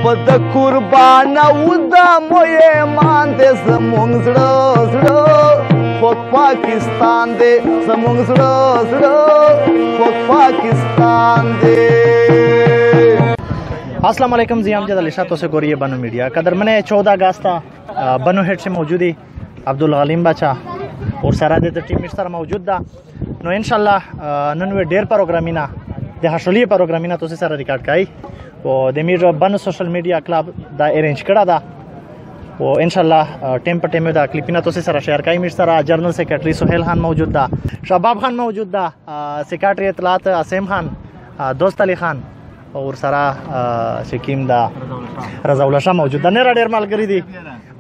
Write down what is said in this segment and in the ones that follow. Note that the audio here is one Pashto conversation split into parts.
په د قربان او د مویمان دې زمونږ زړه زړه خوږ پاکستان دې زمونږ زړه زړه خوږ پاکستان دې. अस्सलाम वालेकुम जी, अमजद अली शाह तो से गोरिए बनो मीडिया कदर मैंने 14 अगस्त बनो हेड से मौजूदी अब्दुल गलीम बाचा और सारा दे टीम मिस्टर मौजूद दा नो इंशाल्लाह ननवे डेर प्रोग्रामिना दे हशलिए प्रोग्रामिना तो से सारा रिकॉर्ड काई वो देमीर बनो सोशल मीडिया क्लब दा अरेंज करा दा वो इंशाल्लाह टेम पर टेम दा क्लिपिना तो से सारा शेयर काई मिस्टर जनरल सेक्रेटरी सुहेल खान मौजूद दा, शबाब खान मौजूद दा, सेक्रेटरी इतलात असीम खान, दोस्त अली खान और सारा शकीम दा रजाउल्ला शाह मौजूद दा. नेरा डेर मालगरी दी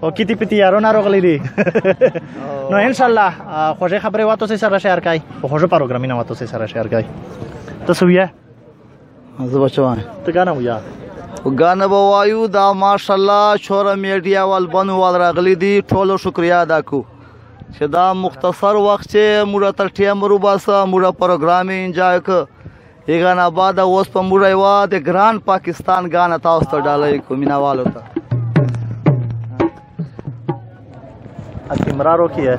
और किती पिती यारो ना रोगली दी नो इंशाल्लाह खोजे खबरे वातो से सारा शेयर काई और खोजे प्रोग्रामिना वातो से सारा शेयर काई तो सुया زه بچوان तो गाना हुआ गाना बवायु दा माशाल्लाह छोरा मीडिया वाल बन वाल रागली दी ठोलो शुक्रिया अदा को چې دا مختصر وخت چې موږ تر ټیم روباسه موږ پروګرام انجوای ک ایګان آباد اوس په موږ یو د ګران پاکستان غانا تاسو ته ډالۍ کو مینوالو ته अतिमरारो की है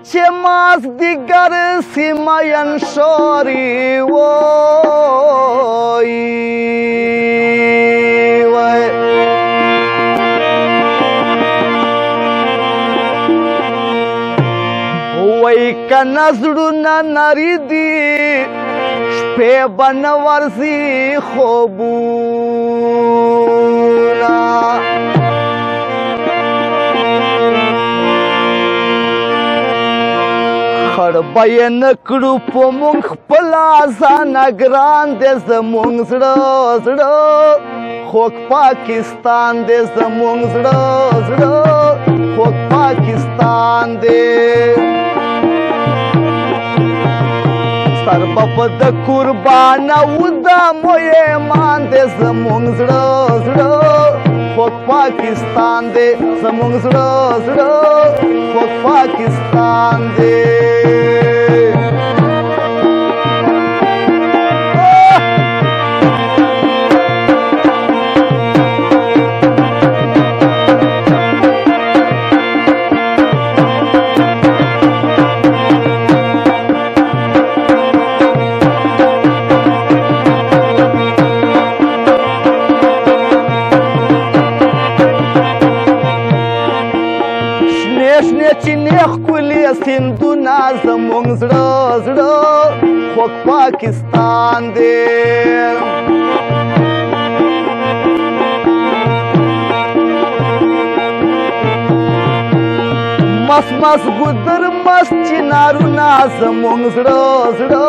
چې ماس دیگر سیماین شوری وای که نظرونه نری دی شپې به نه ورځي خوبونه خړ به یې نه کړو په مونږ خپله ځانه ګران دی زمونږ زړه زړه خوږ پاکستان دی زمونږ زړه زړه خوږ پاکستان دی سر به په د قربان او د مویمان دی زمونږ زړه زړه خوږ پاکستان دی زمونږ زړه زړه خوږ پاکستان دی. سندونه زمونږ زړه زړه خوږ پاکستان دی مس مس ګودر مس چنارونه زمونږ زړه زړه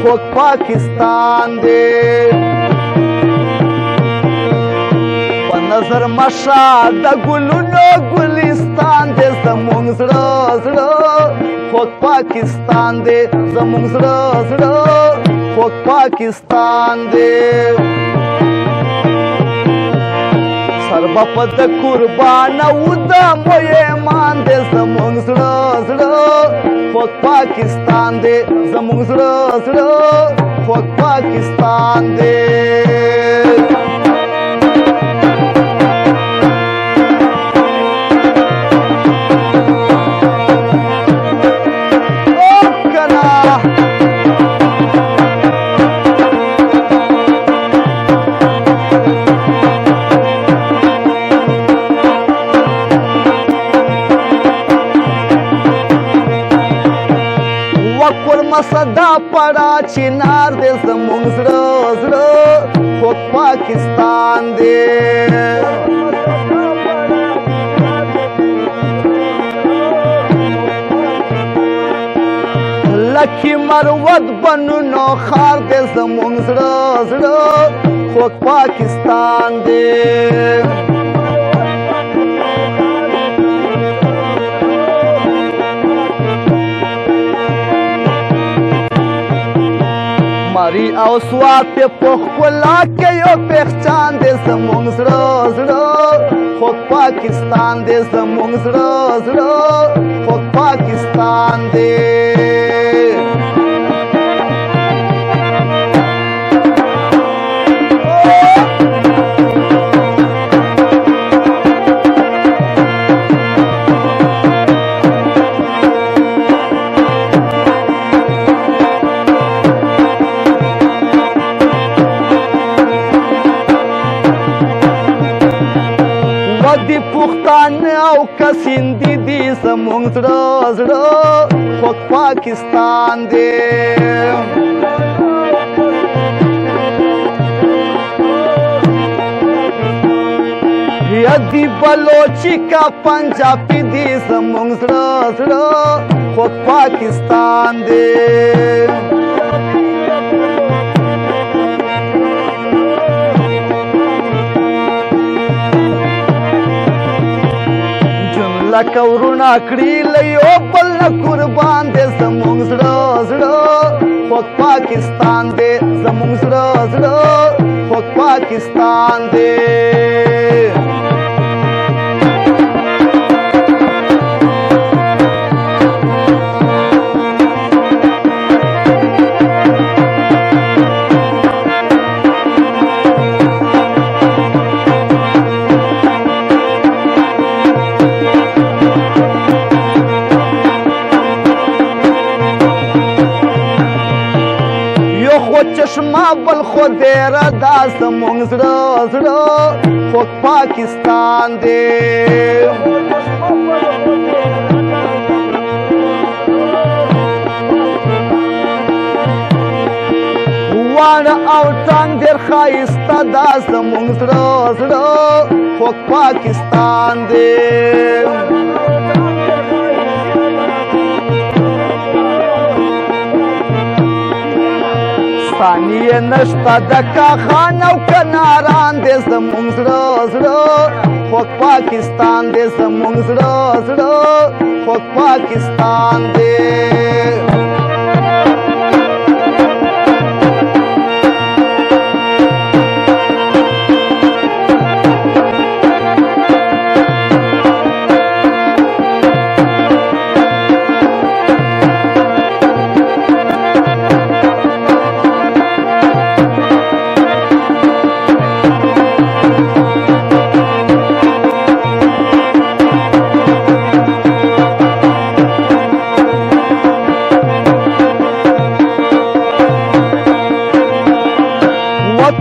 خوږ پاکستان دی په نظر مشه د ګلونو ګلستان دی زمونږ زړه زړه خوږ پاکستان دی زمونږ زړه زړه خوږ پاکستان دی سر به په د قربان او د مویمان دی زمونږ زړه زړه خوږ پاکستان دی زمونږ زړه زړه خوږ پاکستان دی. صدا پڑا چنار دے زمونږ زړه زړه خوږ پاکستان دی لکي مروت بنو نو خار دے زمونږ زړه زړه خوږ پاکستان دی زمری او سواد په ښکلا کې یو پهچان دی زمونږ زړه زړه خود پاکستان دی زمونږ زړه زړه خود پاکستان دی دی پښتانه او کسیندي دي زمونږ زړه زړه خود پاکستان دی یا دی بلوچی کا پنجابی دی زمونږ زړه زړه خود پاکستان دی لکه ورونه کړي له یو بل نه قربان دی زمونږ زړه زړه خود پاکستان دی زمونږ زړه زړه خود پاکستان دی چشمه بل خو دیره دا زمونږ زړه زړه خود پاکستان دی واڼه او ټنګ ډېر ښایسته دا زمونږ زړه زړه خود پاکستان دی ثانیه نشته د کاخان او کناران دی زمونږ زړه زړه خود پاکستان دی زمونږ زړه زړه خود پاکستان دی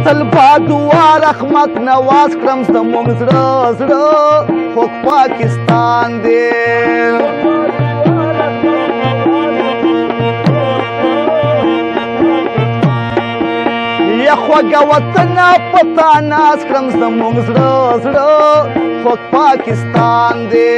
تل با دعا رحمت نواز کړم زمونږ زړه زړه خود پاکستان دی یا خوږه وطنه په تا ناز کړم زمونږ زړه زړه خود پاکستان دی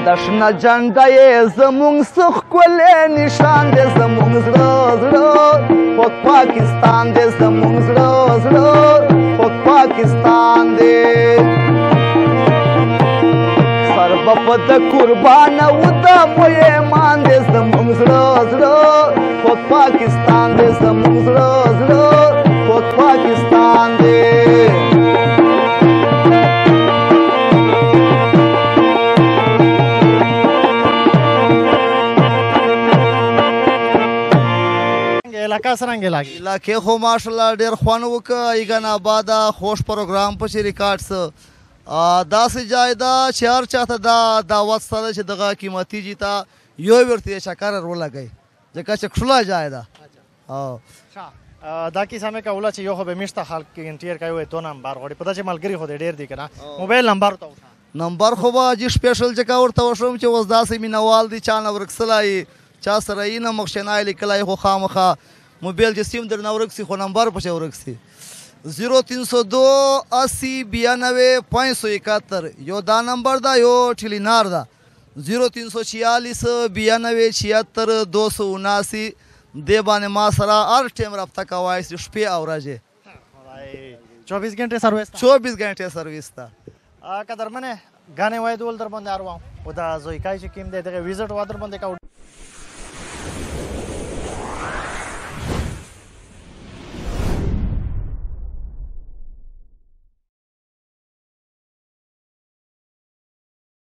د شنه جنډه یې زمونږ څه ښکلی نشان دی زمونږ زړه زړه خود پاکستان دی زمونږ زړه زړه خود پاکستان دی سر به په د قربانه و د مو ایمان دی زمونږ زړه زړه خود پاکستان دی زمونږ زړه زړه خود پاکستان دی علاقه څرنګه لګي علاقې خو ماشاءالله ډېر خوند وکړه ایګن آباده خوش پروګرام پسې ریکارډ څه داسې ځای ده چې هر چاته دا دعوت سره چې دغه قیمتي جي ته یو ورته چکر ولګئ ځکه چې ښکلا ځای ده دا کیسه مې کوله چې یو خو به میشته خلک انټیر کوي تو نمبر غواړي پته چې ملګري خو ډېر دي که نه موبایل نمبر ته نمبر خو به جي سپیشل ځکه ورته وشوم چې اوس داسې مینهوال دي چا نه ورکسلی چا سره یې نه مخشنای لیکلی خو خامخا موبایل چې سیم درنه ورک سي خو نمبر پسې ورک سي 0302 80 92 571 یو دا نمبر دا یو ټیلینار دا 0346 92 76 279 دې باندې ما سره هر ټایم رابطه کوای شي شپې او ورځې 24 घंटे सर्विस 24 घंटे सर्विस था قدرمنه غانې وای دول در باندې ارواو او دا زویکای چې کیم دی دغه ویزټ وادر باندې کا